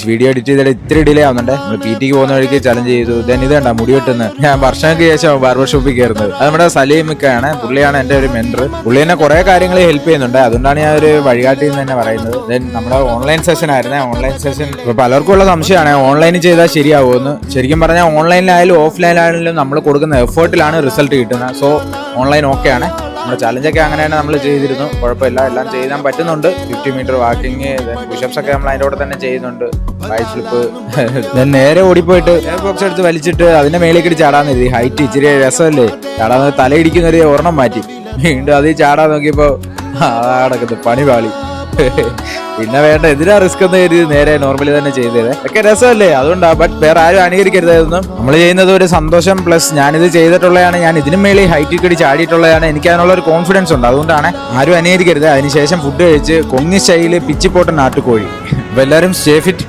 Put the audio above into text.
Video edit ചെയ്തിട്ട് ഇത്തിരി delay ആവുന്നുണ്ട്. നമ്മൾ PT പോകുന്ന വഴിക്ക് ചലഞ്ച് ചെയ്തു. ദെൻ ഇത് കണ്ട മുടി വെട്ടുന്നത് ഞാൻ വർഷങ്ങൾക്ക് ശേഷം ബാർബർ ഷോപ്പിൽ കയറുന്നത്. അത് നമ്മുടെ സലീമിക്കാണ്. പുള്ളിയാണ് എന്റെ ഒരു മെന്റർ. പുള്ളി എന്നെ കുറെ കാര്യങ്ങൾ ഹെൽപ്പ് ചെയ്യുന്നുണ്ട്. അതുകൊണ്ടാണ് ഞാൻ ഒരു വഴികാട്ടി എന്ന് തന്നെ പറയുന്നത്. ദെൻ നമ്മുടെ ഓൺലൈൻ സെഷൻ ആയിരുന്നേ. ഓൺലൈൻ സെഷൻ ഇപ്പൊ പലർക്കും ഉള്ള സംശയമാണ് ഓൺലൈനിൽ ചെയ്താൽ ശരിയാവുമെന്ന്. ശരിക്കും പറഞ്ഞാൽ ഓൺലൈനിലായാലും ഓഫ്ലൈനിലായാലും നമ്മൾ കൊടുക്കുന്ന എഫേർട്ടിലാണ് റിസൾട്ട് കിട്ടുന്നത്. സോ ഓൺലൈൻ ഓക്കെ ആണ്. നമ്മുടെ ചലഞ്ചൊക്കെ അങ്ങനെ തന്നെ നമ്മൾ ചെയ്തിരുന്നു. കുഴപ്പമില്ല, എല്ലാം ചെയ്യാൻ പറ്റുന്നുണ്ട്. 50 മീറ്റർ വാക്കിങ്, പുഷപ്സ് ഒക്കെ നമ്മൾ അതിൻ്റെ കൂടെ തന്നെ ചെയ്യുന്നുണ്ട്. വൈറ്റ് ഫ്ലിപ്പ്, ദെൻ നേരെ ഓടിപ്പോയിട്ട് എയർ ബോക്സ് എടുത്ത് വലിച്ചിട്ട് അതിന്റെ മേലേക്ക് ചാടാൻ കരുതി. ഹൈറ്റ് ഇച്ചിരി രസമല്ലേ, ചാടാൻ തലയിടിക്കുന്ന ഒരു ഒരെണ്ണം മാറ്റി വീണ്ടും അതിൽ ചാടാൻ നോക്കിയപ്പോ നടക്കുന്നു പണി പാളി. പിന്നെ വേണ്ട, എന്തിനാ റിസ്ക് എന്ന് കരുതി നേരെ നോർമലി തന്നെ ചെയ്തത്. ഒക്കെ രസമല്ലേ, അതുകൊണ്ടാ. ബട്ട് വേറെ ആരും അനുകരിക്കരുതായിരുന്നു. നമ്മൾ ചെയ്യുന്നത് ഒരു സന്തോഷം പ്ലസ് ഞാനിത് ചെയ്തിട്ടുള്ളതാണ്. ഞാൻ ഇതിനും മേളിൽ ഹൈറ്റിൽ കടി ചാടിയിട്ടുള്ളതാണ്. എനിക്ക് അതിനുള്ള ഒരു കോൺഫിഡൻസ് ഉണ്ട്. അതുകൊണ്ടാണ് ആരും അനുകരിക്കരുത്. അതിനുശേഷം ഫുഡ് കഴിച്ച് കൊങ്ങി സ്റ്റൈല് പിച്ചിപ്പോട്ടൻ നാട്ടുകോഴി. അപ്പൊ എല്ലാവരും സ്റ്റേ ഫിറ്റ്.